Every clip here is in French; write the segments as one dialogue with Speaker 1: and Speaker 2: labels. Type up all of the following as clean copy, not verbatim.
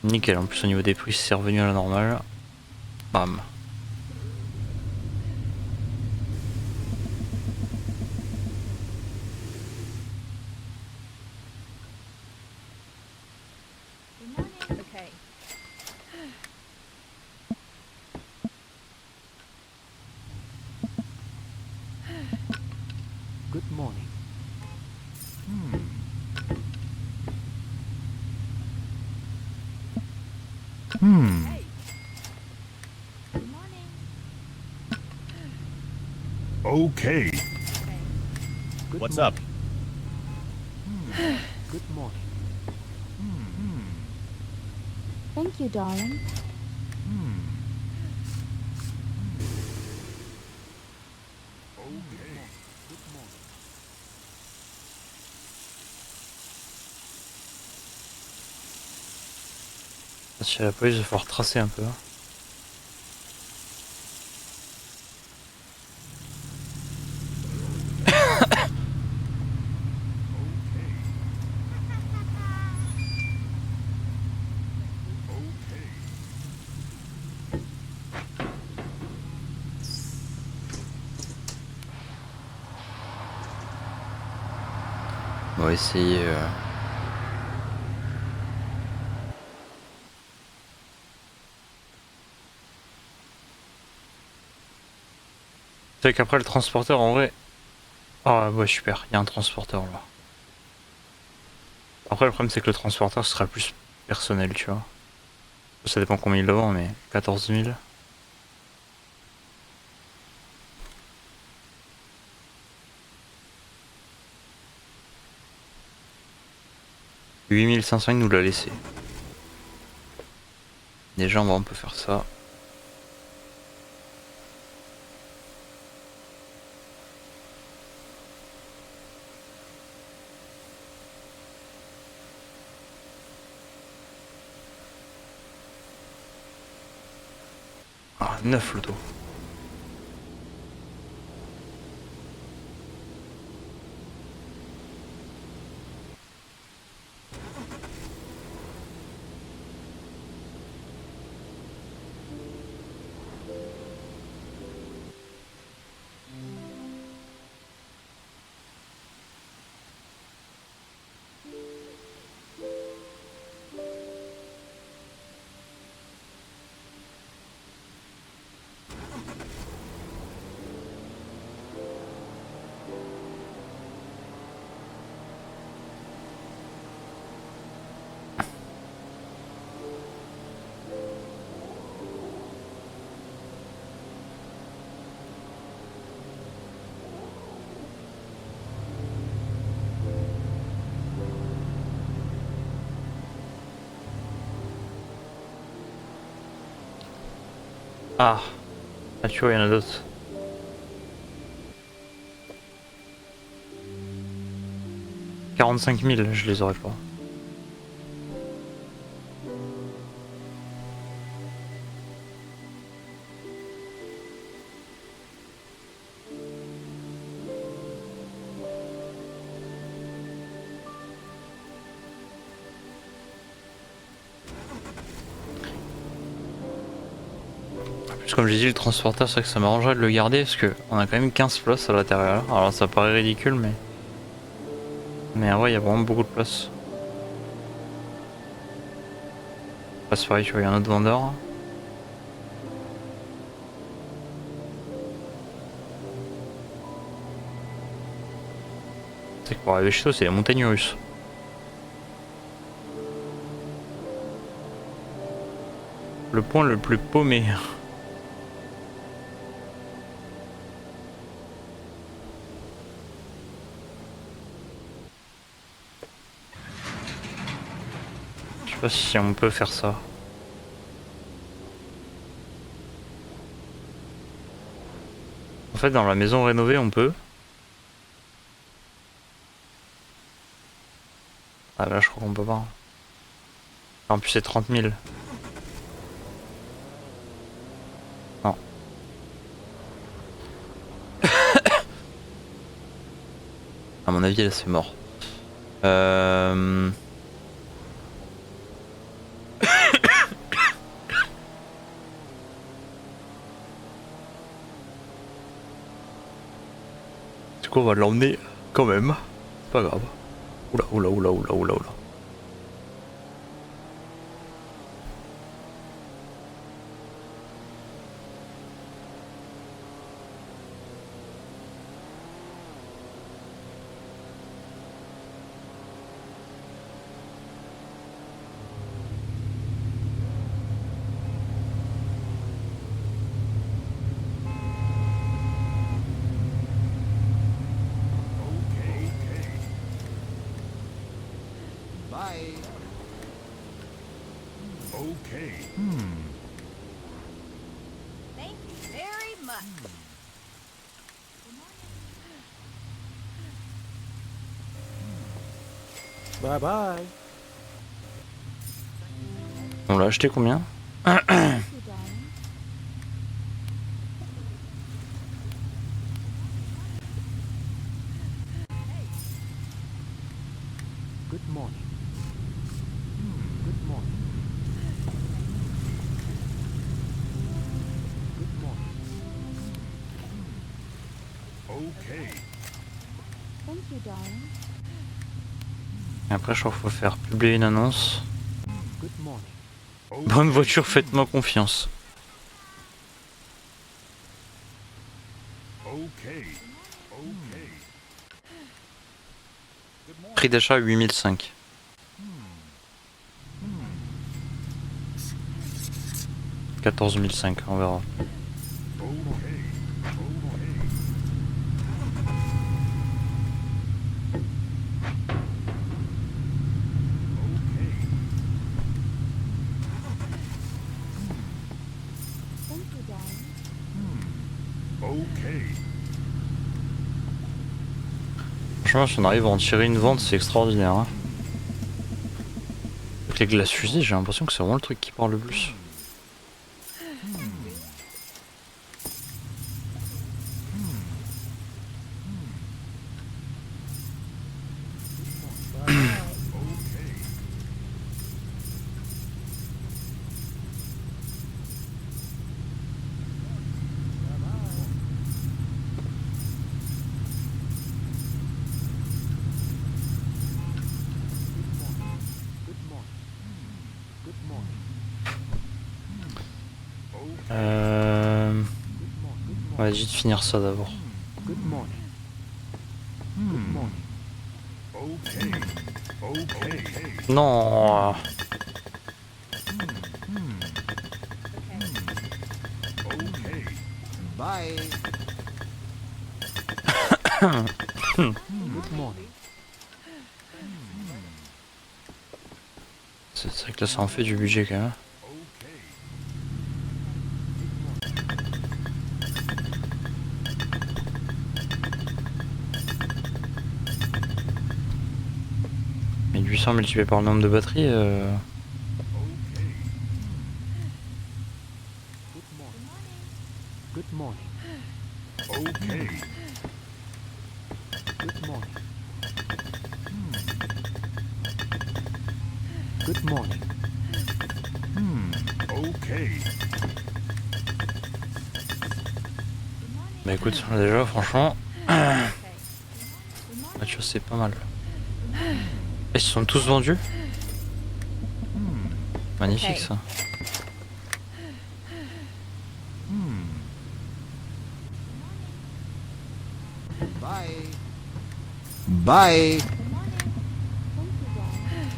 Speaker 1: Nickel, en plus au niveau des prix c'est revenu à la normale. Bam.
Speaker 2: Okay.
Speaker 3: Good morning.
Speaker 2: Hey. Good morning.
Speaker 4: Okay.
Speaker 2: Okay.
Speaker 3: Good
Speaker 4: What's
Speaker 3: morning.
Speaker 4: up?
Speaker 3: Good morning.
Speaker 5: Thank you, darling.
Speaker 4: Okay.
Speaker 3: Good morning.
Speaker 1: Si la police, il va falloir tracer un peu. On va essayer. C'est qu'après le transporteur en vrai. Ah ouais super, il y a un transporteur là. Après le problème c'est que le transporteur sera plus personnel tu vois. Ça dépend combien il le vend mais 14 000. 8500 il nous l'a laissé. Déjà on peut faire ça. Ah 9 l'auto. Ah, ah tu vois il y en a d'autres. « 45 000, je les aurais pas. En plus comme j'ai dit le transporteur c'est vrai que ça m'arrangerait de le garder parce que on a quand même 15 places à l'intérieur. Alors ça paraît ridicule mais en vrai il y a vraiment beaucoup de place. C'est pareil tu vois il y a un autre vendeur. C'est que pour arriver chez toi c'est les montagnes russes. Le point le plus paumé. Je sais pas si on peut faire ça. En fait dans la maison rénovée on peut. Ah là je crois qu'on peut pas. En plus c'est 30 000. Non. À mon avis là c'est mort. coup, on va l'emmener quand même. Pas grave. Oula, oula, oula, oula, oula, oula.
Speaker 3: Bye.
Speaker 4: Okay.
Speaker 2: Thank you very much.
Speaker 3: Bye bye.
Speaker 1: On l'a acheté combien?
Speaker 5: Thank you, darling.
Speaker 3: Good morning. Good morning. Good morning.
Speaker 4: Okay.
Speaker 5: Thank you, darling.
Speaker 1: Et après, je crois qu'il faut faire publier une annonce.
Speaker 3: Good morning.
Speaker 1: Bonne voiture, faites-moi confiance.
Speaker 4: Okay. Okay.
Speaker 1: Prix d'achat 8005. 14005, on verra.
Speaker 4: Okay. Okay.
Speaker 5: Thank you, darling.
Speaker 4: Okay.
Speaker 1: Franchement, si on arrive à en tirer une vente, c'est extraordinaire. Hein. Avec les glaces fusées, j'ai l'impression que c'est vraiment le truc qui parle le plus.
Speaker 3: Good morning. Good morning.
Speaker 1: On va juste finir ça d'abord.
Speaker 3: Good morning. Good morning.
Speaker 4: Okay. Okay.
Speaker 1: Non.
Speaker 4: Okay.
Speaker 3: Bye. Good morning.
Speaker 1: C'est vrai que là, ça en fait du budget quand même.
Speaker 4: Okay.
Speaker 1: Mais 800 multiplié par le nombre de batteries,
Speaker 3: Good morning.
Speaker 4: Okay.
Speaker 3: Good morning. Good morning.
Speaker 4: Okay.
Speaker 1: bah écoute, déjà franchement,
Speaker 2: Okay.
Speaker 1: la chose c'est pas mal. Ils se sont tous vendus. Magnifique
Speaker 2: Ok.
Speaker 1: ça.
Speaker 3: Bye. Bye.
Speaker 5: Good morning. Thank you, darling.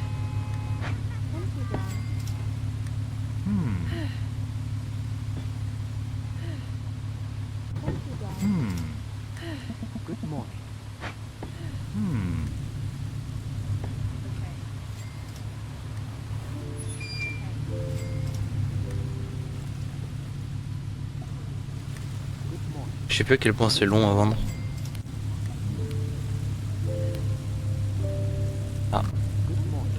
Speaker 5: Thank you, darling. Thank you, darling.
Speaker 3: Good morning. Good morning.
Speaker 1: Je sais plus à quel point c'est long à vendre. Ah,
Speaker 3: Good morning.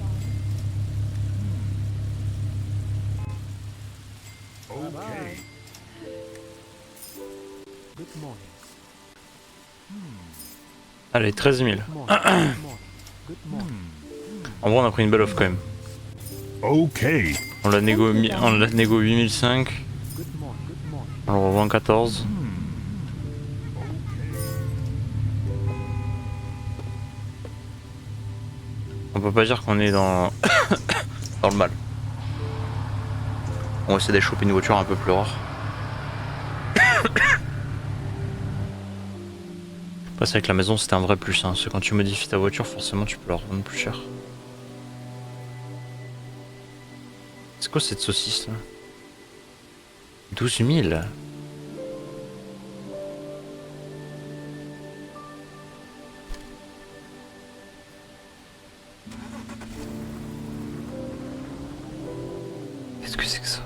Speaker 4: Okay.
Speaker 3: Good morning.
Speaker 1: allez, 13 000.
Speaker 3: Good morning. Good morning. Good morning.
Speaker 1: En vrai, on a pris une belle offre quand même.
Speaker 4: Okay.
Speaker 1: On l'a négo 8005,
Speaker 3: Good morning. Good morning.
Speaker 1: on le revend 14. On peut pas dire qu'on est dans... dans le mal. On va essayer d'aller choper une voiture un peu plus rare. Passer avec la maison c'était un vrai plus, hein. Parce que quand tu modifies ta voiture forcément tu peux la revendre plus cher. C'est quoi cette saucisse là? 12 000. Qu'est-ce que c'est que ça?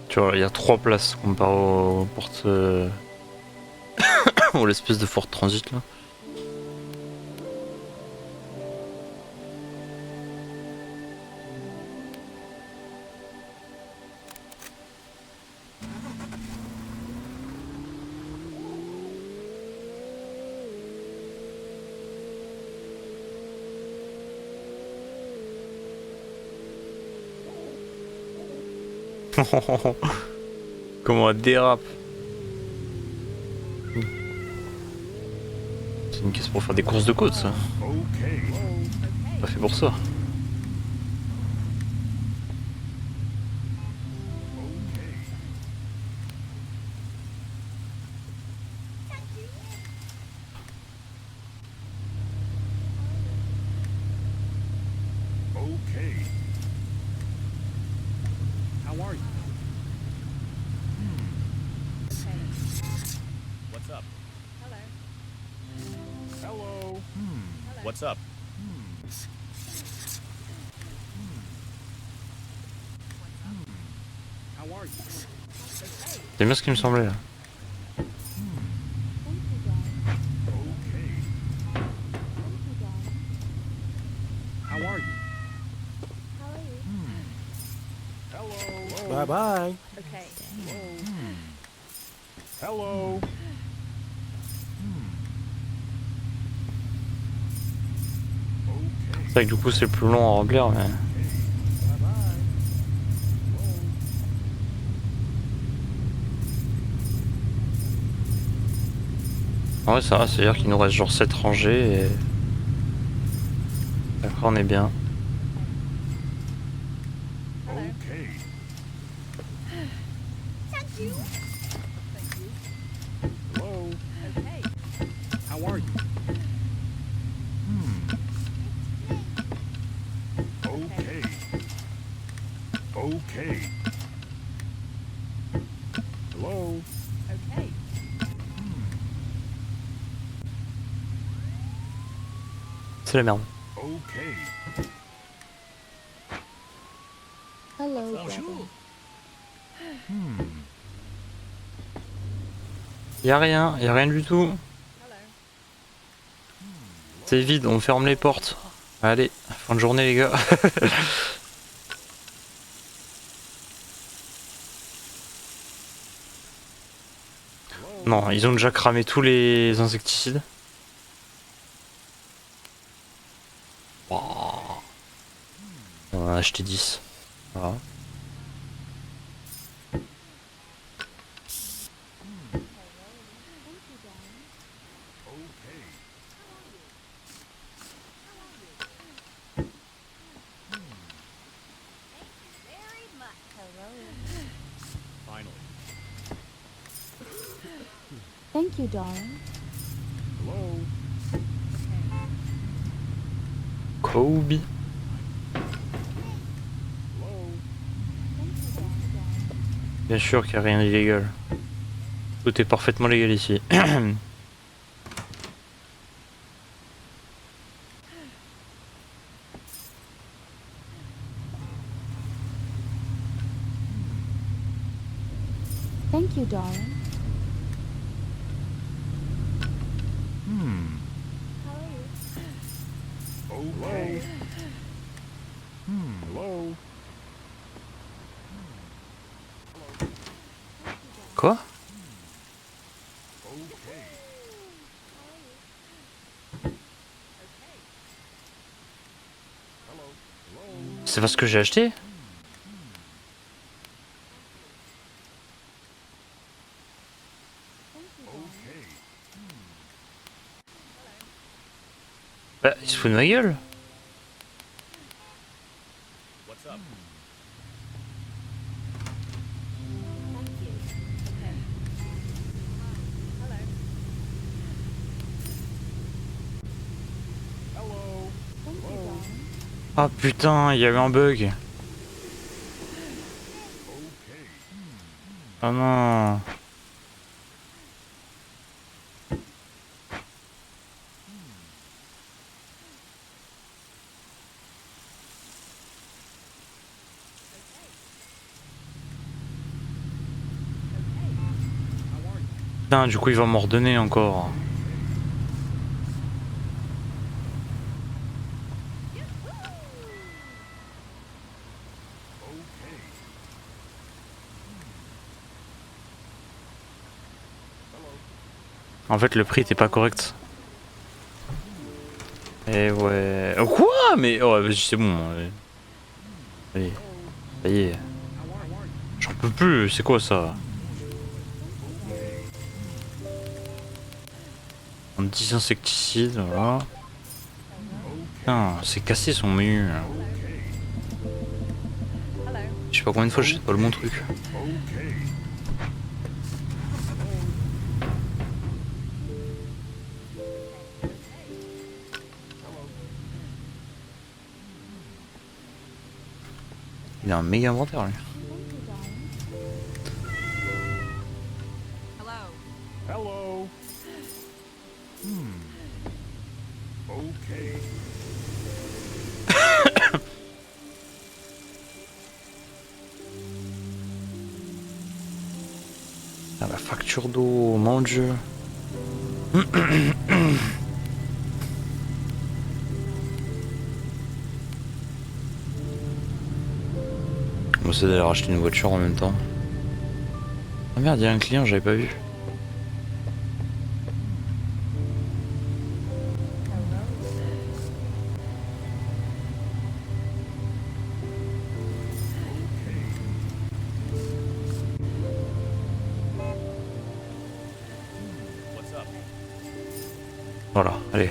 Speaker 1: Tu vois, il y a 3 places comparé aux portes... ou l'espèce de Ford Transit là. Comment elle dérape. C'est une caisse pour faire des courses de côte ça.
Speaker 4: Okay.
Speaker 1: Pas fait pour ça.
Speaker 4: Okay.
Speaker 3: How are you?
Speaker 6: What's up?
Speaker 2: Hello.
Speaker 3: Hello.
Speaker 2: Hello.
Speaker 6: What's up?
Speaker 3: How are you?
Speaker 1: C'est bien ce qui me semblait là.
Speaker 5: Thank you, darling.
Speaker 4: Okay.
Speaker 5: Thank you, darling.
Speaker 3: How are you?
Speaker 5: How are you?
Speaker 3: Hello. Bye bye.
Speaker 2: Okay.
Speaker 3: Hello.
Speaker 1: C'est vrai que du coup c'est plus long à remplir mais...
Speaker 3: Bye bye.
Speaker 1: En vrai ça va, c'est-à-dire qu'il nous reste genre 7 rangées et... Après on est bien.
Speaker 2: Hello.
Speaker 4: Okay.
Speaker 2: Thank you. Thank you.
Speaker 3: Hello.
Speaker 2: Okay.
Speaker 3: How are you?
Speaker 4: Okay. Okay.
Speaker 3: Hello.
Speaker 2: Okay.
Speaker 1: C'est la merde.
Speaker 4: Okay.
Speaker 5: Hello, brother.
Speaker 1: Y'a rien du tout.
Speaker 2: Hello.
Speaker 1: C'est vide, on ferme les portes. Allez, fin de journée les gars. Non, ils ont déjà cramé tous les insecticides. Wow. On en a acheté 10. Voilà.
Speaker 2: Very much. Hello.
Speaker 6: Finally.
Speaker 5: Thank you, darling.
Speaker 3: Hello.
Speaker 1: Kobe.
Speaker 3: Hello.
Speaker 5: Thank you, darling.
Speaker 1: Bien sûr qu'il n'y a rien d'illégal. Tout est parfaitement légal ici.
Speaker 5: Thank you, darling. How are you?
Speaker 4: Okay.
Speaker 3: Hello.
Speaker 1: Quoi?
Speaker 4: Okay.
Speaker 1: C'est parce que j'ai acheté?
Speaker 4: Okay.
Speaker 1: Bah, il se fout de ma gueule.
Speaker 6: What's up?
Speaker 5: Thank you.
Speaker 2: Okay. Hello.
Speaker 3: Hello.
Speaker 5: Thank you, darling.
Speaker 1: Ah putain, il y a eu un bug.
Speaker 4: Okay.
Speaker 1: Ah non.
Speaker 3: How are you?
Speaker 1: Putain, du coup, il va m'en redonner encore.
Speaker 4: Okay.
Speaker 1: En fait, le prix était pas correct. Et ouais. Oh, quoi? Mais oh, vas-y, c'est bon. Allez, ça y est.
Speaker 3: How are you?
Speaker 1: J'en peux plus. C'est quoi ça? Anti-insecticide, voilà. Putain, c'est cassé son menu.
Speaker 2: Hello.
Speaker 1: Je sais pas combien de fois j'ai pas le bon truc.
Speaker 4: Okay.
Speaker 1: Il a un méga inventaire lui.
Speaker 5: Thank you, darling.
Speaker 2: Hello.
Speaker 3: Hello.
Speaker 4: Okay.
Speaker 1: Ah, la facture d'eau, mon dieu. On essaie d'aller racheter une voiture en même temps. Ah merde, il y a un client, j'avais pas vu.
Speaker 6: What's up?
Speaker 1: Voilà, allez.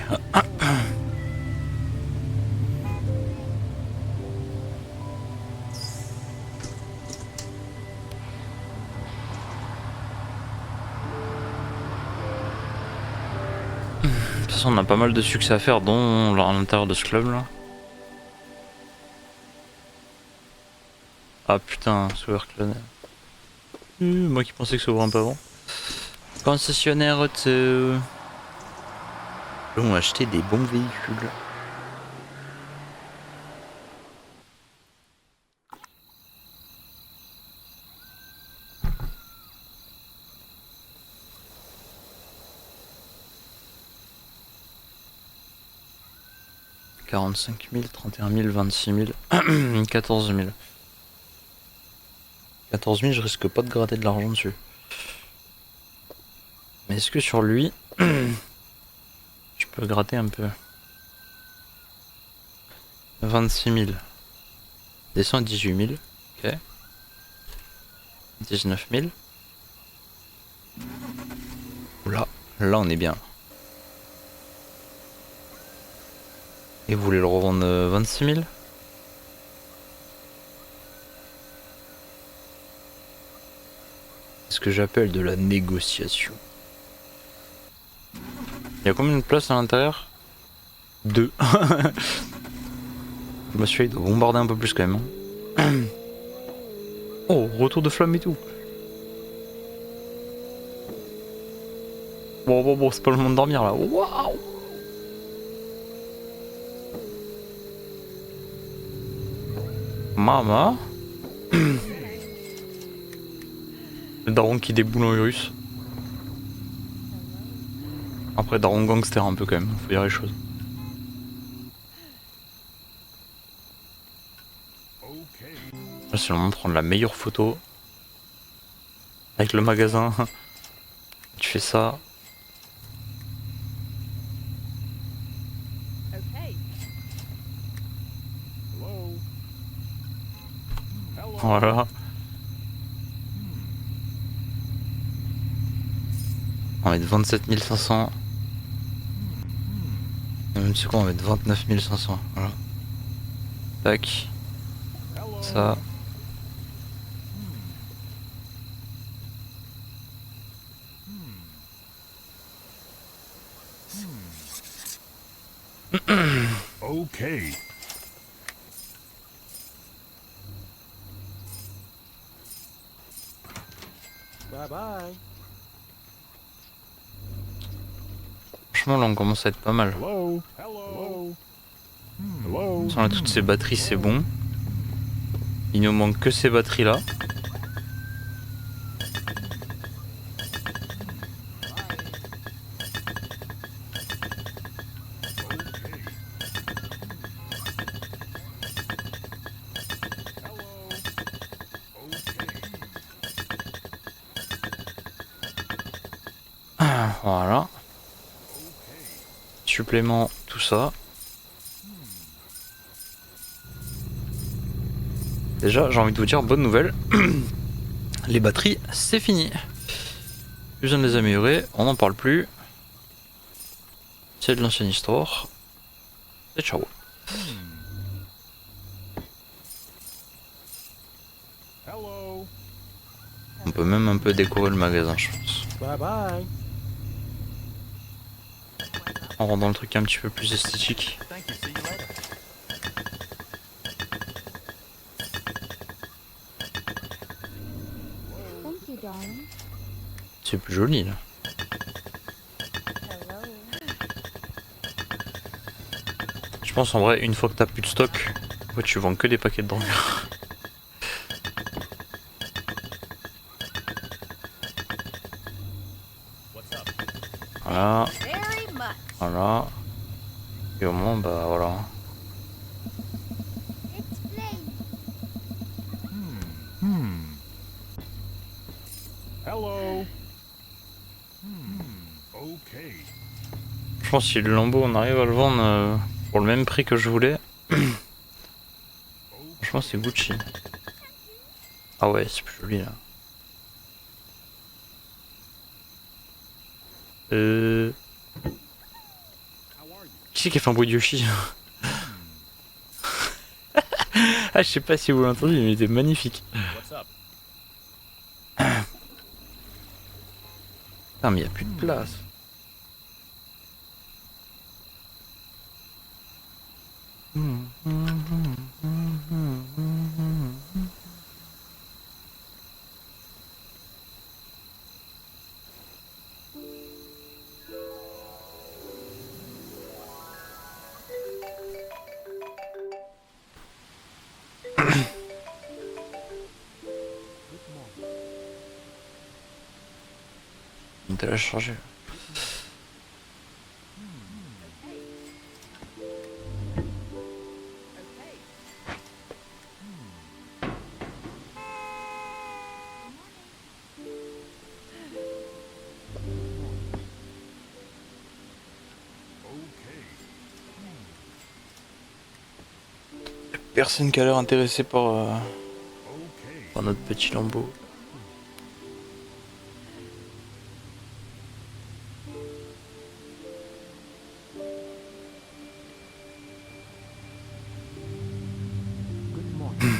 Speaker 1: De toute façon, on a pas mal de succès à faire, dont à l'intérieur de ce club là. Ah putain, Sour Clone. Moi qui pensais que ça ouvrait un peu avant. Concessionnaire auto. On a acheté des bons véhicules. « 45 000, 31 000, 26 000, 14 000. 14 000, je risque pas de gratter de l'argent dessus. Mais est-ce que sur lui, je peux gratter un peu? 26 000. Descend à 18 000. Ok. 19 000. Oula, là on est bien. Et vous voulez le revendre 26 000? C'est ce que j'appelle de la négociation. Il y a combien de places à l'intérieur? 2. Monsieur il doit bombarder un peu plus quand même. Hein. Oh, retour de flamme et tout. Bon, c'est pas le moment de dormir là. Waouh! Mama. Le daron qui déboule en Urus. Après, daron gangster un peu quand même, faut dire les choses.
Speaker 4: Okay.
Speaker 1: Là, c'est le moment de prendre la meilleure photo. Avec le magasin. Tu fais ça.
Speaker 2: Okay.
Speaker 3: Hello.
Speaker 1: Voilà. On va mettre 27 500. Même si quoi, on va mettre 29 500. Voilà. Tac.
Speaker 3: Hello.
Speaker 1: Ça.
Speaker 4: Okay.
Speaker 3: Bye bye.
Speaker 1: Franchement, là, on commence à être pas mal.
Speaker 4: Hello. Hello. Hello.
Speaker 1: Sans toutes ces batteries, c'est bon. Il nous manque que ces batteries-là. Voilà. Supplément, tout ça. Déjà, j'ai envie de vous dire, bonne nouvelle. Les batteries, c'est fini. Plus besoin de les améliorer, on n'en parle plus. C'est de l'ancienne histoire. Et ciao.
Speaker 3: Hello.
Speaker 1: On peut même un peu décorer le magasin, je pense.
Speaker 3: Bye bye.
Speaker 1: En rendant le truc un petit peu plus esthétique.
Speaker 6: Thank you. See you later.
Speaker 5: Thank you, darling.
Speaker 1: C'est plus joli là.
Speaker 2: Hello.
Speaker 1: Je pense en vrai, une fois que t'as plus de stock, ouais, tu vends que des paquets de drogue.
Speaker 6: What's up?
Speaker 1: Voilà,
Speaker 2: Very much.
Speaker 1: voilà. Et au moins, bah voilà.
Speaker 5: Explain.
Speaker 3: Hello.
Speaker 4: Okay.
Speaker 1: Je pense que si le lambeau on arrive à le vendre pour le même prix que je voulais, franchement c'est Gucci. Ah ouais, c'est plus joli là. Qui c'est qui a fait un bruit de Yoshi? Ah, je sais pas si vous l'avez entendu, mais il était magnifique.
Speaker 6: What's up?
Speaker 1: Putain, mais il y a plus de place. On t'a la charger.
Speaker 2: Okay.
Speaker 1: Personne qui a l'air intéressé
Speaker 4: Okay.
Speaker 1: par notre petit lambeau.
Speaker 3: Good morning.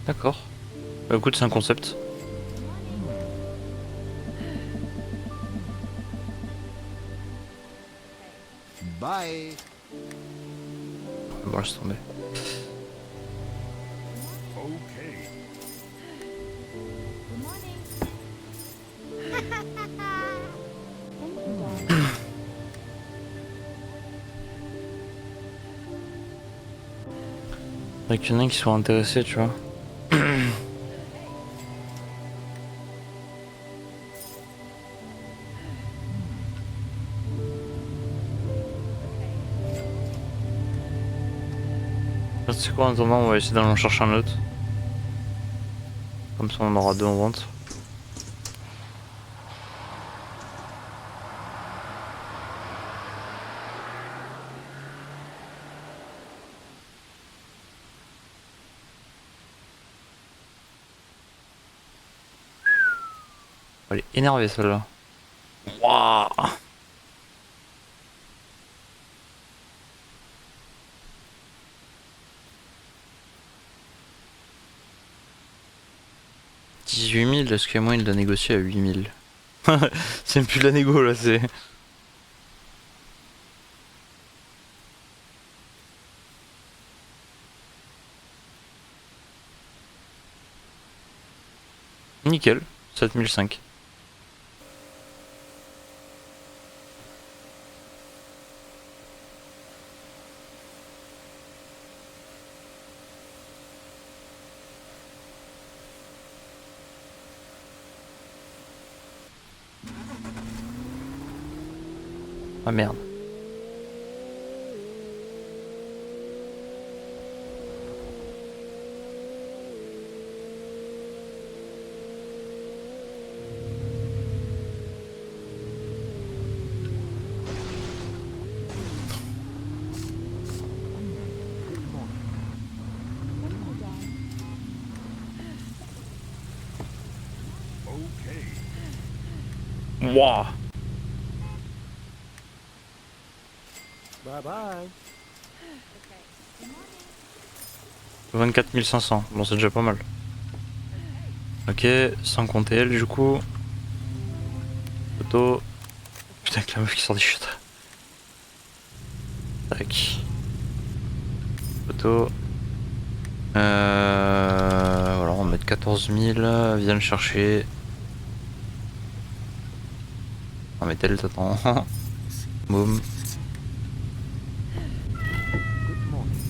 Speaker 1: D'accord. Bah écoute, c'est un concept.
Speaker 3: Bye.
Speaker 1: Bon, laisse tomber.
Speaker 4: Okay.
Speaker 5: Good morning. Thank you, darling.
Speaker 1: Faudrait qu'il y en a qui soient intéressés, tu vois. C'est quoi en attendant, on va essayer d'aller en chercher un autre. Comme ça on aura deux en vente. Elle est énervée celle-là. Waouh. « 18 000, est-ce qu'il y a moyen de la négocier à 8 000 ?» C'est même plus de la négo là, c'est... Nickel, 7005. Ah merde.
Speaker 4: Okay.
Speaker 1: Wouah.
Speaker 3: Bye bye.
Speaker 1: 24 500, bon c'est déjà pas mal. Ok, sans compter elle du coup. Photo. Putain que la meuf qui sort des chutes. Tac. Photo. Voilà, on va mettre 14 000, viens le chercher. On va mettre elle, t'attends. Boum.
Speaker 3: Good morning.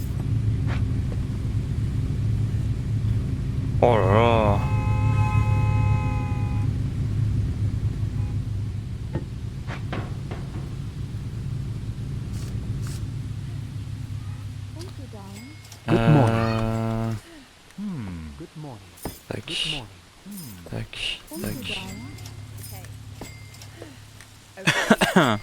Speaker 1: Oh là là.
Speaker 5: Thank you, darling.
Speaker 3: Good morning. Good morning.
Speaker 1: Tac,
Speaker 3: Good morning.
Speaker 1: tac,
Speaker 5: Thank you,
Speaker 1: tac.
Speaker 5: darling.
Speaker 2: Okay. Okay.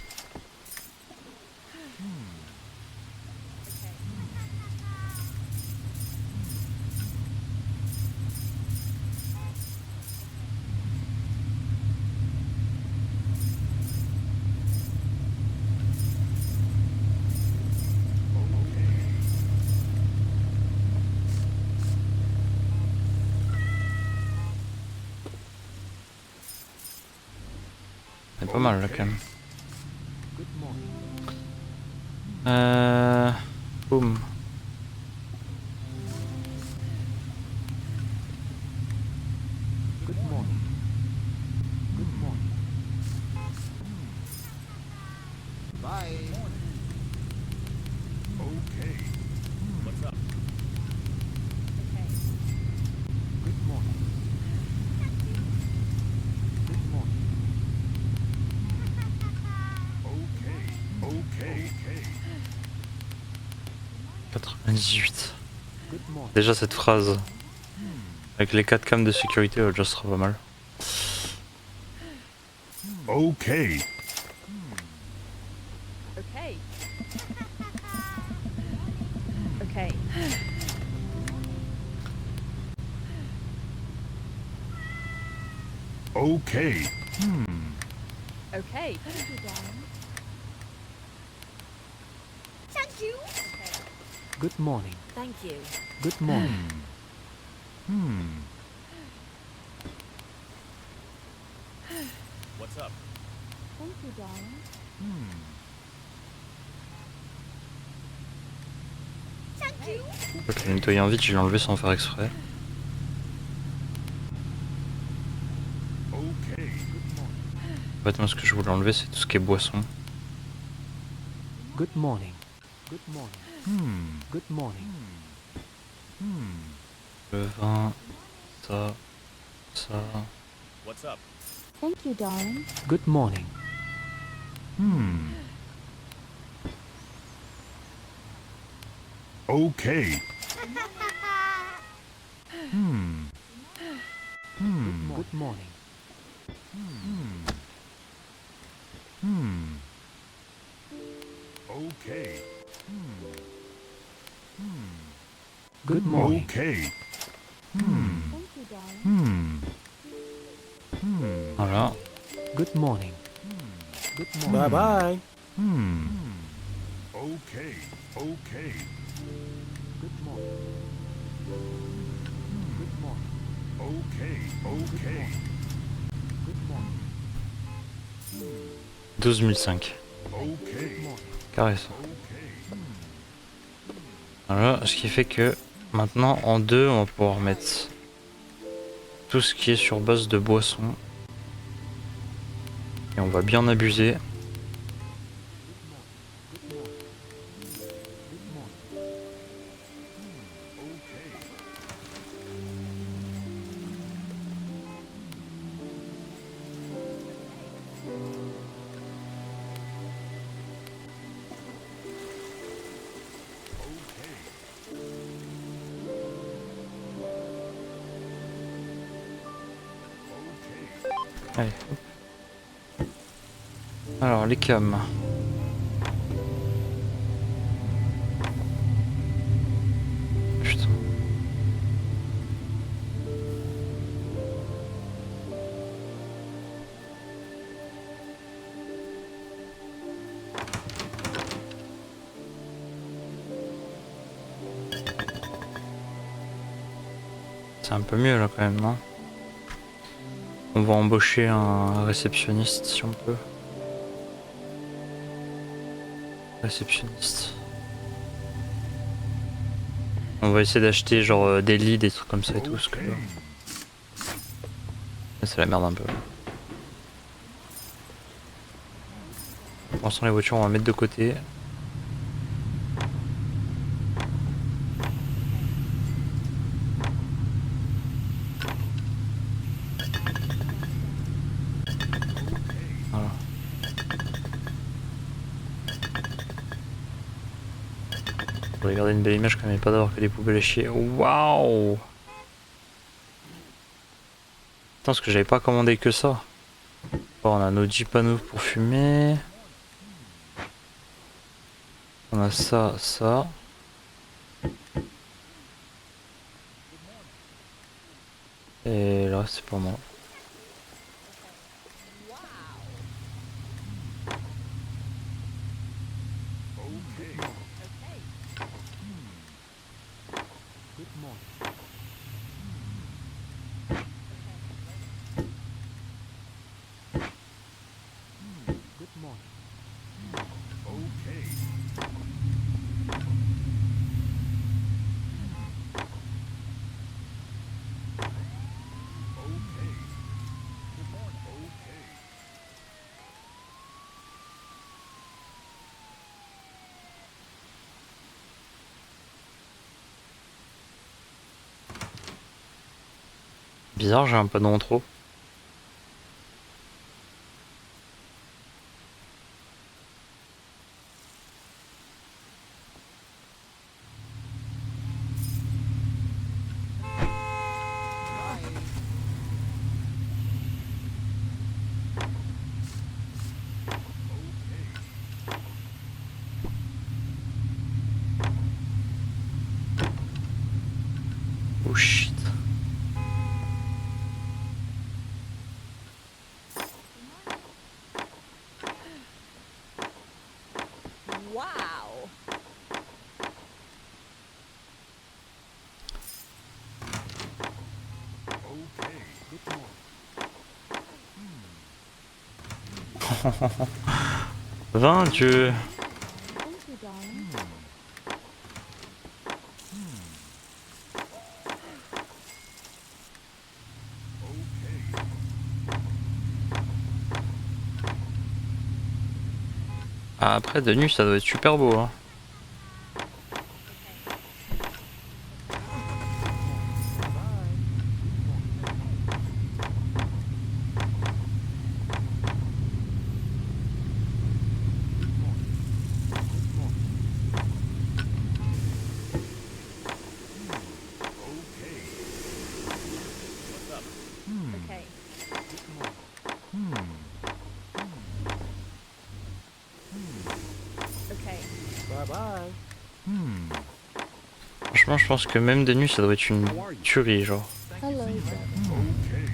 Speaker 1: C'est pas mal là quand même.
Speaker 3: Good morning.
Speaker 1: Boum.
Speaker 3: Good morning. Good morning. Bye.
Speaker 4: Okay.
Speaker 6: What's up?
Speaker 3: Good morning. Good morning.
Speaker 4: Okay. Okay. Okay.
Speaker 1: 98.
Speaker 3: Good morning.
Speaker 1: Déjà cette phrase avec les 4 cams de sécurité, déjà ce sera pas mal.
Speaker 4: Okay.
Speaker 2: Okay. Okay.
Speaker 4: Okay.
Speaker 2: Okay.
Speaker 5: Thank you, darling.
Speaker 2: Thank you. Okay.
Speaker 3: Good morning.
Speaker 2: Thank you.
Speaker 3: Good morning.
Speaker 6: What's up?
Speaker 5: Thank you, darling.
Speaker 1: Je vais le nettoyer en vite, je l'ai enlevé sans faire exprès.
Speaker 4: Okay.
Speaker 1: En fait, moi ce que je voulais enlever c'est tout ce qui est boisson.
Speaker 3: Good morning. Good morning. Good morning.
Speaker 1: Le vin, ça, ça.
Speaker 6: What's up?
Speaker 5: Thank you, darling.
Speaker 3: Good morning.
Speaker 4: Okay.
Speaker 3: Good morning.
Speaker 4: Okay.
Speaker 3: Good morning.
Speaker 4: Okay.
Speaker 5: Thank you, darling.
Speaker 1: Voilà.
Speaker 3: Good morning. Good morning. Bye bye.
Speaker 4: Okay. Okay.
Speaker 3: Good morning. Good morning.
Speaker 4: Okay. Okay.
Speaker 3: Good morning.
Speaker 1: 12 005.
Speaker 4: Okay.
Speaker 1: Carré ça.
Speaker 4: Okay.
Speaker 1: Voilà, ce qui fait que maintenant en deux, on va pouvoir mettre tout ce qui est sur base de boissons. Et on va bien abuser. Allez, hop. Alors, les cams. Putain. C'est un peu mieux là quand même, non? On va embaucher un réceptionniste si on peut. Réceptionniste. On va essayer d'acheter genre des lits, des trucs comme ça et tout. Parce que là, c'est la merde un peu. Pour l'instant les voitures on va mettre de côté. Voilà. Faudrait garder une belle image quand même, pas d'avoir que des poubelles à chier. Waouh! Putain, parce que j'avais pas commandé que ça. Bon, on a nos 10 panneaux pour fumer. On a ça, ça. Et là, c'est pour moi.
Speaker 3: Good morning. Good morning.
Speaker 4: Okay. Okay. Good morning. Okay.
Speaker 1: Bizarre, j'ai un panneau en trop. Oh shit.
Speaker 2: Wow.
Speaker 4: Okay.
Speaker 3: Good morning.
Speaker 1: 20 Dieu.
Speaker 5: Thank you, darling.
Speaker 4: Okay.
Speaker 1: Ah, après de nuit ça doit être super beau hein.
Speaker 2: Okay. Okay.
Speaker 3: Bye bye.
Speaker 1: Franchement je pense que même de nuit ça doit être une tuerie genre.
Speaker 5: Hello, darling.
Speaker 4: Okay.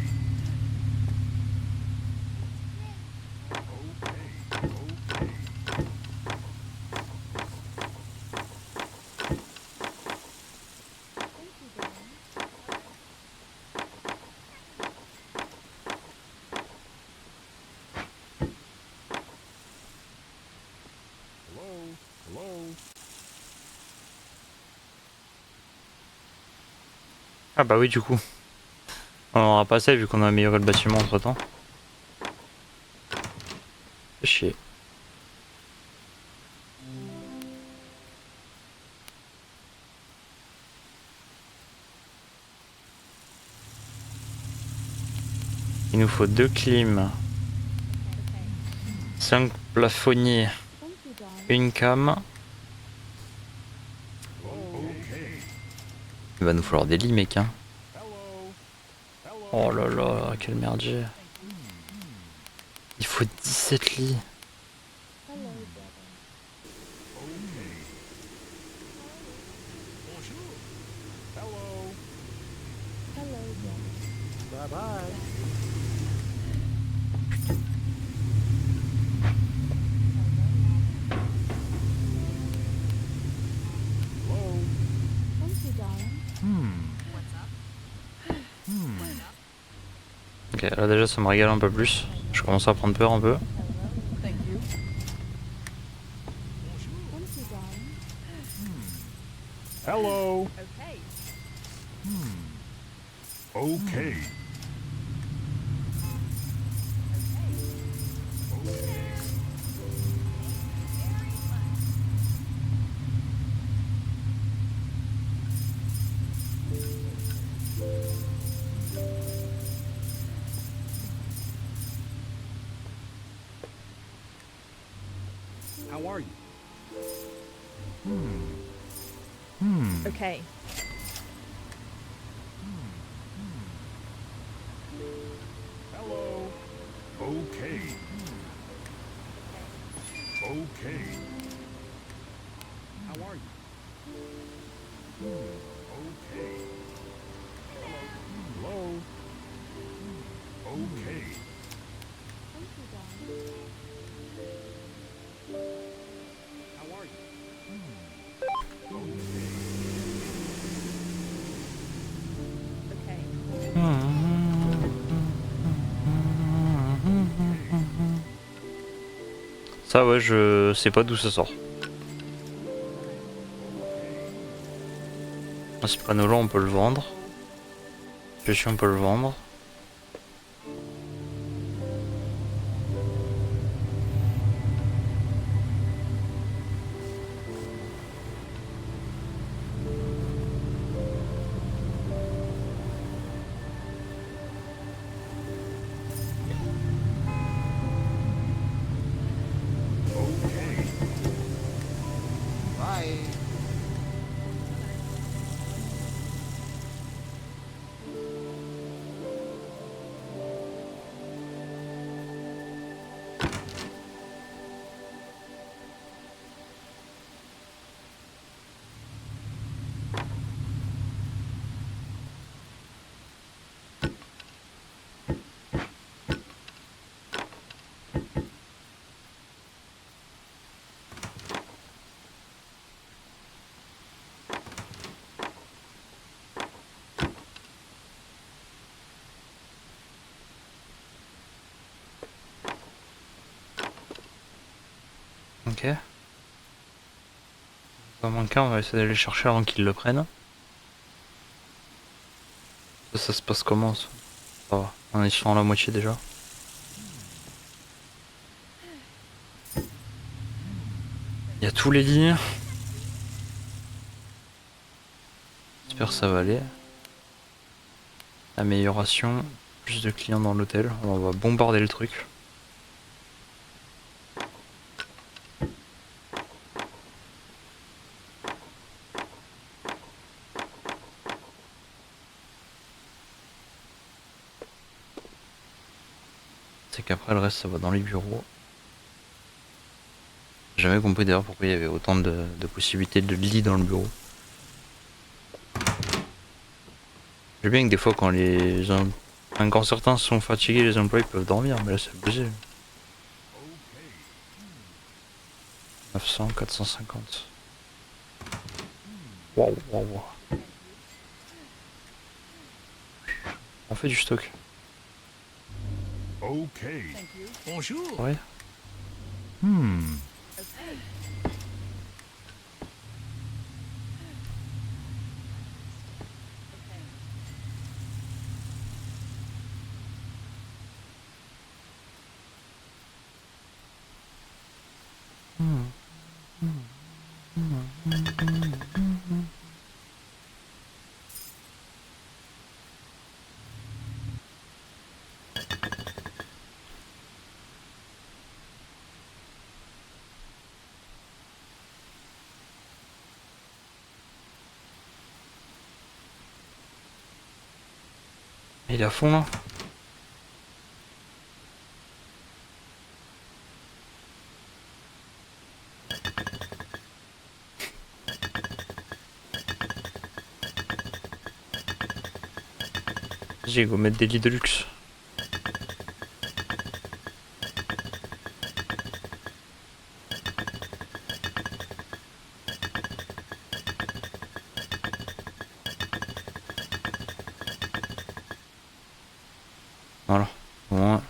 Speaker 1: Ah bah oui, du coup. On aura passé vu qu'on a amélioré le bâtiment entre temps. Fait chier. Il nous faut 2 clims, 5 plafonniers,
Speaker 5: Thank you, darling.
Speaker 1: une cam.
Speaker 4: Okay.
Speaker 1: Il va nous falloir des lits, mec. Hein.
Speaker 4: Hello. Hello.
Speaker 1: Oh là là, quel merdier. Il faut 17 lits.
Speaker 5: Hello, brother.
Speaker 4: Okay. Bonjour. Hello.
Speaker 5: Hello, brother.
Speaker 3: Bye bye.
Speaker 4: Hello.
Speaker 5: Thank you, darling.
Speaker 1: Ok, là déjà ça me régale un peu plus. Je commence à prendre peur un peu.
Speaker 5: Thank you, darling.
Speaker 4: Hello.
Speaker 2: Okay.
Speaker 4: Okay.
Speaker 3: How are you?
Speaker 2: Okay.
Speaker 4: Hello. Okay. Okay.
Speaker 3: How are you?
Speaker 4: Okay. Hello. Okay.
Speaker 5: Thank you, darling.
Speaker 3: How are you?
Speaker 2: Okay.
Speaker 1: Ça ouais, je sais pas d'où ça sort. Ce panneau là on peut le vendre. Celui-ci on peut le vendre.
Speaker 4: Okay.
Speaker 3: Bye.
Speaker 1: Ok. Pas manquer, on va essayer d'aller le chercher avant qu'ils le prennent. Ça se passe comment ça? Ça va, on est sur la moitié déjà. Il y a tous les lits. J'espère que ça va aller. Amélioration, plus de clients dans l'hôtel. On va bombarder le truc. C'est qu'après le reste ça va dans les bureaux. J'ai jamais compris d'ailleurs pourquoi il y avait autant de possibilités de lits dans le bureau. Je sais bien que des fois quand quand certains sont fatigués, les employés peuvent dormir, mais là c'est abusé. 900, 450. Waouh, waouh, waouh. On fait du stock.
Speaker 4: Okay. Bonjour.
Speaker 1: Ouais. Il est à fond là. J'ai go mettre des lits de luxe. Voilà. Bon.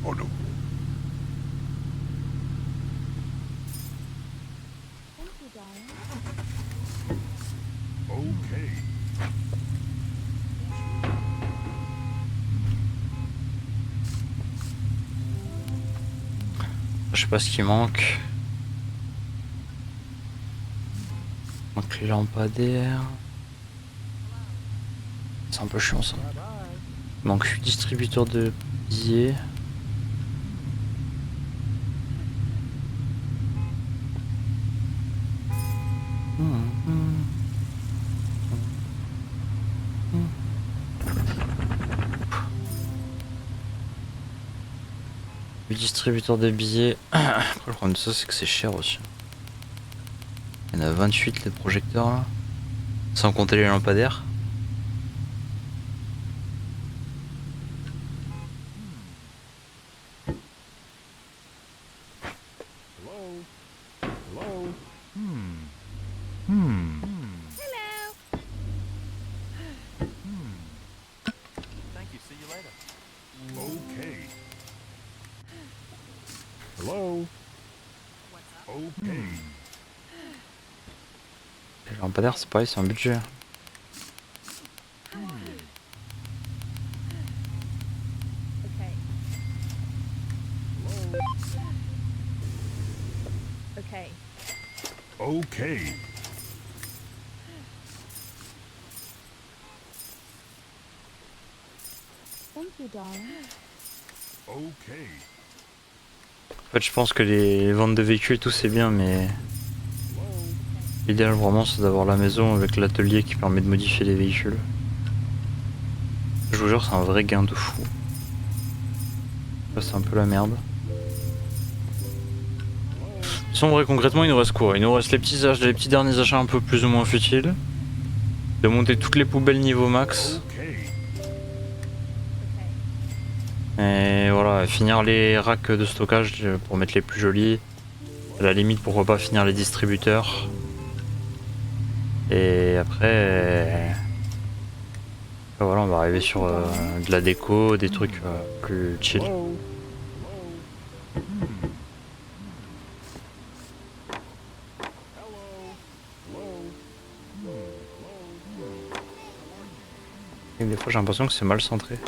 Speaker 4: Oh no.
Speaker 5: Thank you, darling.
Speaker 4: Okay.
Speaker 1: Je sais pas ce qui manque. Il manque les lampadaires. C'est un peu chiant ça. Il manque 8 distributeurs de billets. Le distributeur de billets. Après, le problème de ça, c'est que c'est cher aussi. Il y en a 28 les projecteurs là. Sans compter les lampadaires.
Speaker 4: Hello. Hello. Hmm.
Speaker 2: Hello.
Speaker 6: Thank you. See you later.
Speaker 4: Okay. Hello. Okay.
Speaker 1: Les lampadaires, c'est pareil, c'est un budget.
Speaker 2: Okay. Okay.
Speaker 4: Okay.
Speaker 5: Thank you, darling.
Speaker 4: Okay.
Speaker 1: En fait, je pense que les ventes de véhicules et tout, c'est bien, mais l'idéal vraiment, c'est d'avoir la maison avec l'atelier qui permet de modifier les véhicules. Je vous jure, c'est un vrai gain de fou. Là, c'est un peu la merde. En vrai, concrètement, il nous reste quoi? Il nous reste les petits derniers achats un peu plus ou moins futiles. De monter toutes les poubelles niveau max.
Speaker 4: Okay.
Speaker 1: Et voilà, finir les racks de stockage pour mettre les plus jolis. À la limite, pourquoi pas finir les distributeurs. Et après, voilà, on va arriver sur de la déco, des trucs plus chill.
Speaker 4: Hello.
Speaker 1: Et des fois, j'ai l'impression que c'est mal centré.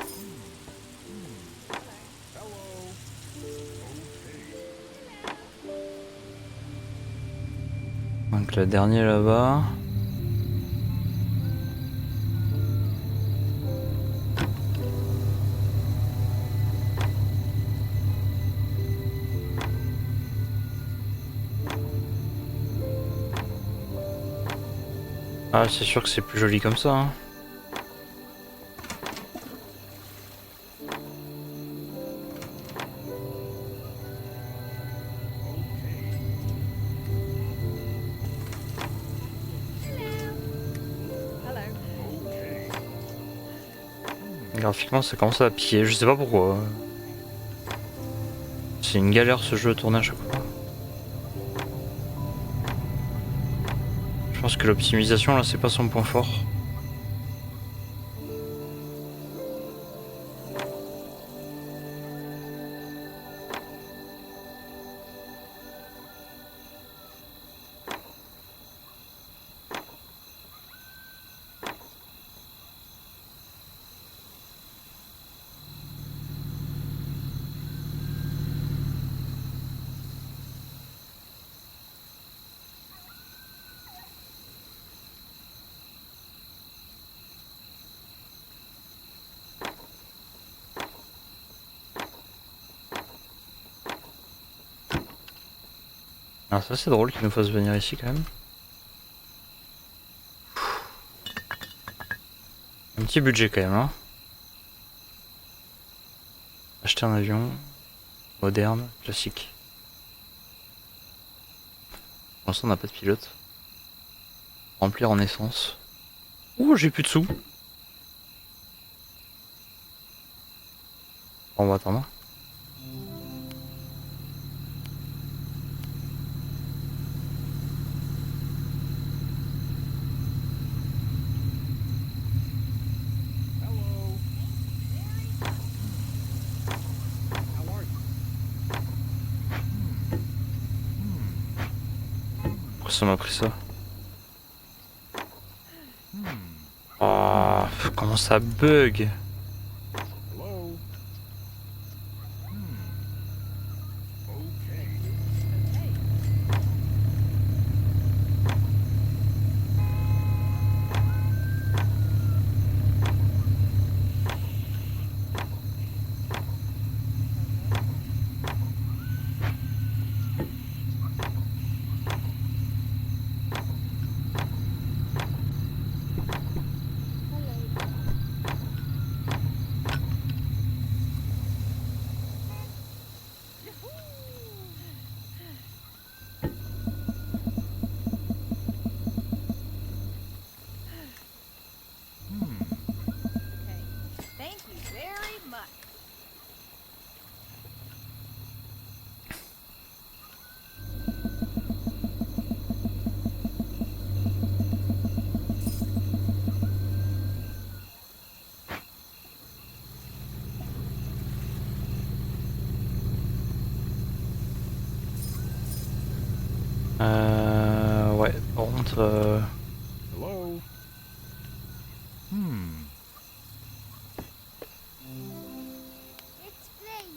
Speaker 1: Donc le dernier là-bas. Ah, c'est sûr que c'est plus joli comme ça. Hein.
Speaker 2: Hello.
Speaker 1: Graphiquement, ça commence à piquer, je sais pas pourquoi. C'est une galère ce jeu à tourner à chaque fois. Je pense que l'optimisation là, c'est pas son point fort. Alors ça c'est drôle qu'il nous fasse venir ici quand même. Un petit budget quand même hein. Acheter un avion moderne, classique. Pour l'instant on n'a pas de pilote. Remplir en essence. Ouh j'ai plus de sous. On va attendre.
Speaker 4: Hello. How are you?
Speaker 1: Pourquoi ça m'a pris ça? Ah, comment ça bug?
Speaker 4: Hello. Okay.
Speaker 2: Okay. Thank you very much.
Speaker 1: Ouais, par contre...
Speaker 4: Hello.
Speaker 5: Explain.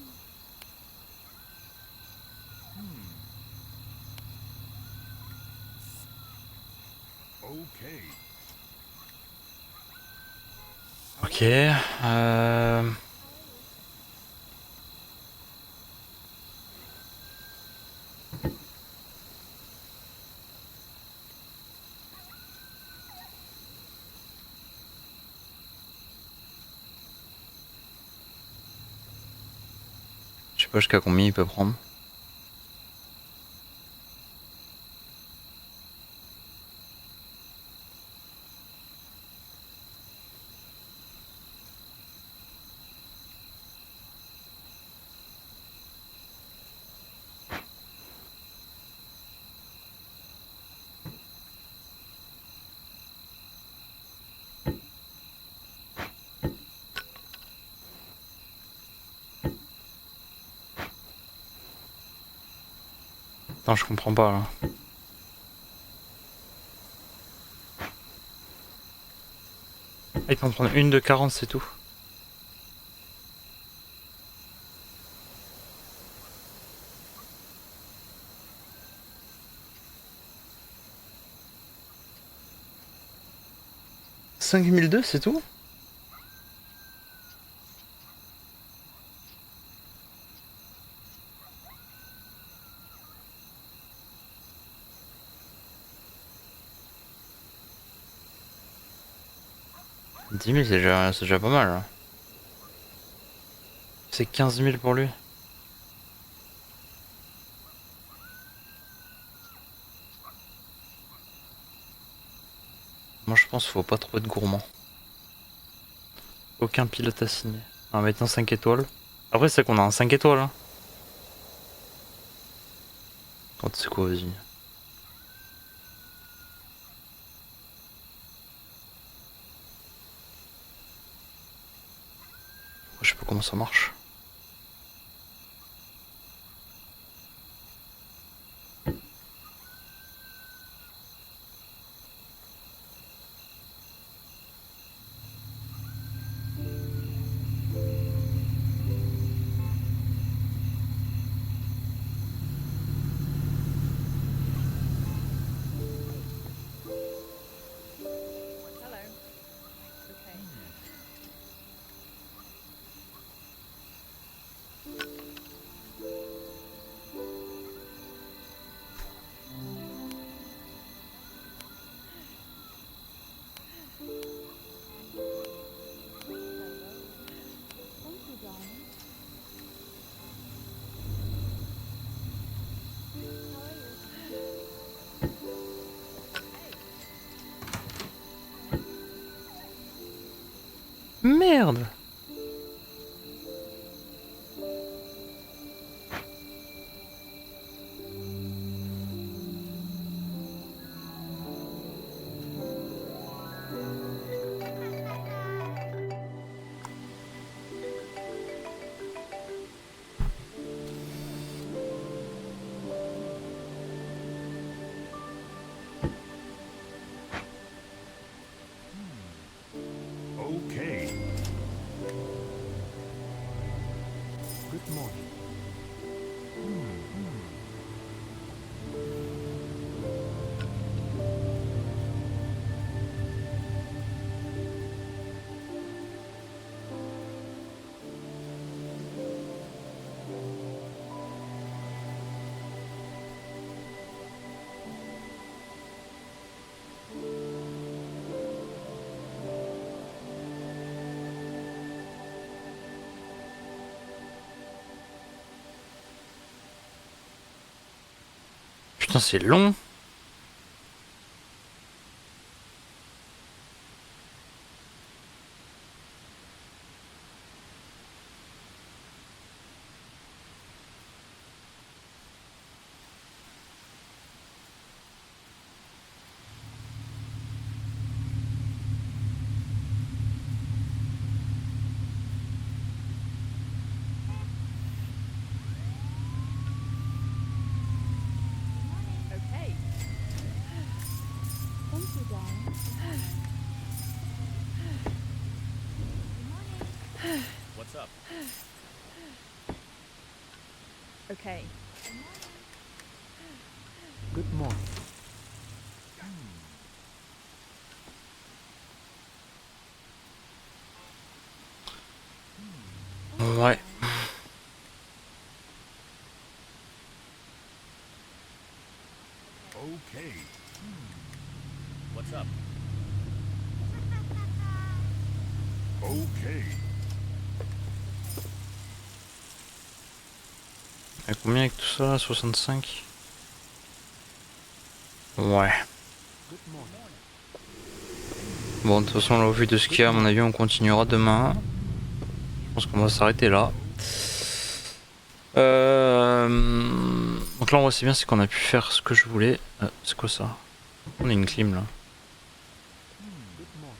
Speaker 4: Okay.
Speaker 1: Ok, je sais pas jusqu'à combien il peut prendre. Non, je comprends pas là. Ah, il peut en prendre une de 40, c'est tout. « 5002, c'est tout ?» 10 000 c'est déjà pas mal là. C'est 15 000 pour lui. Moi je pense qu'il faut pas trop être gourmand. Aucun pilote assigné. Ah, maintenant 5 étoiles. Après c'est qu'on a un 5 étoiles. Hein. Quand c'est quoi, vas-y. Je sais pas comment ça marche.
Speaker 2: Hello. Okay.
Speaker 1: merde.
Speaker 4: Okay.
Speaker 3: Good morning.
Speaker 1: Putain, c'est long.
Speaker 2: Okay.
Speaker 5: Thank you, darling.
Speaker 6: What's up?
Speaker 2: Okay.
Speaker 3: Good morning.
Speaker 1: Ouais.
Speaker 4: Okay.
Speaker 6: What's up?
Speaker 4: Okay.
Speaker 1: À combien avec tout ça? 65. Ouais.
Speaker 3: Good morning.
Speaker 1: Bon, de toute façon, là, au vu de ce qu'il y a, à mon avis, on continuera demain. Je pense qu'on va s'arrêter là. Donc là, on voit c'est bien, c'est qu'on a pu faire ce que je voulais. C'est quoi ça? On a une clim là.
Speaker 3: Good morning.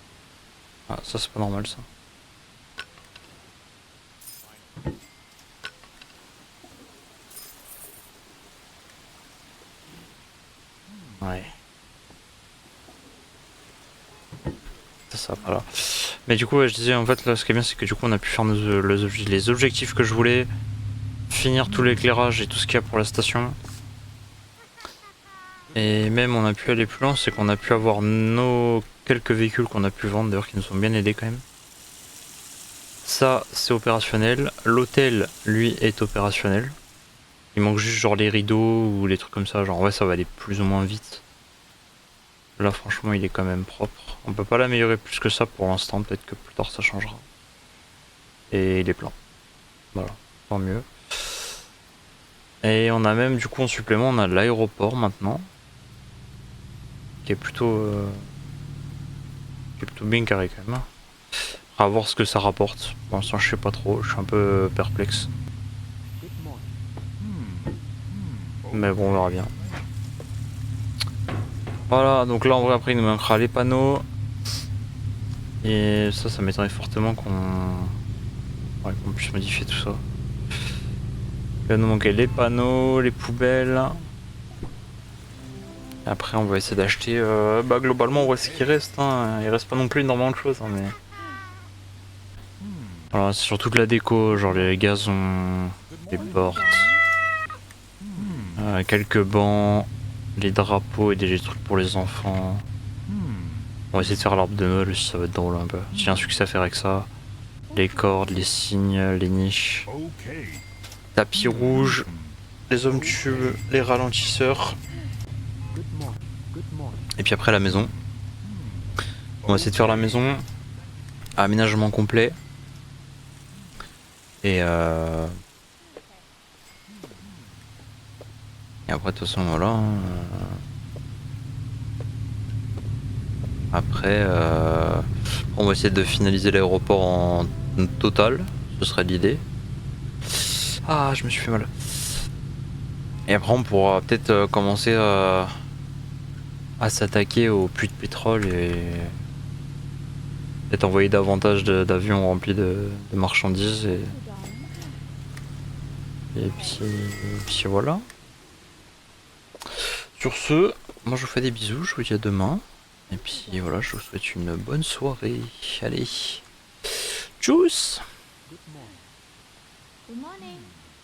Speaker 1: Ah, ça, c'est pas normal ça. Ouais. Ça va là. Mais du coup, ouais, je disais en fait, là, ce qui est bien, c'est que du coup, on a pu faire les objectifs que je voulais. Finir tout l'éclairage et tout ce qu'il y a pour la station. Et même, on a pu aller plus loin, c'est qu'on a pu avoir nos quelques véhicules qu'on a pu vendre, d'ailleurs, qui nous ont bien aidés quand même. Ça, c'est opérationnel. L'hôtel, lui, est opérationnel. Il manque juste genre les rideaux ou les trucs comme ça. Genre, ouais, ça va aller plus ou moins vite. Là, franchement, il est quand même propre. On peut pas l'améliorer plus que ça pour l'instant. Peut-être que plus tard, ça changera. Et il est plein. Voilà, tant mieux. Et on a même, du coup, en supplément, on a l'aéroport maintenant. Qui est plutôt bien carré quand même. À voir ce que ça rapporte. Pour l'instant, je sais pas trop. Je suis un peu perplexe.
Speaker 3: Good morning.
Speaker 1: Mais bon, on verra bien. Voilà, donc là en vrai après il nous manquera les panneaux. Et ça m'étonnerait fortement qu'on puisse modifier tout ça. Il va nous manquer les panneaux, les poubelles. Et après on va essayer d'acheter... bah globalement on voit ce qui reste. Hein. Il reste pas non plus énormément de choses. Hein, mais... Voilà, c'est surtout de la déco, genre les gazons, les portes. Quelques bancs, les drapeaux et des trucs pour les enfants. On va essayer de faire l'arbre de Noël aussi, ça va être drôle un peu. S'il y a un succès à faire avec ça. Les cordes, les signes, les niches.
Speaker 4: Okay.
Speaker 1: Tapis rouge, les hommes tubes, les ralentisseurs.
Speaker 3: Good morning. Good morning.
Speaker 1: Et puis après la maison. On va essayer de faire la maison. Aménagement complet. Et après de toute façon voilà. Après On va essayer de finaliser l'aéroport en total, ce serait l'idée. Ah, je me suis fait mal. Et après on pourra peut-être commencer à s'attaquer au puits de pétrole et peut-être envoyer davantage d'avions remplis de marchandises et puis voilà. Sur ce, moi je vous fais des bisous, je vous dis à demain. Et puis voilà, je vous souhaite une bonne soirée. Allez, tchuss!
Speaker 3: Good morning.
Speaker 5: Good morning.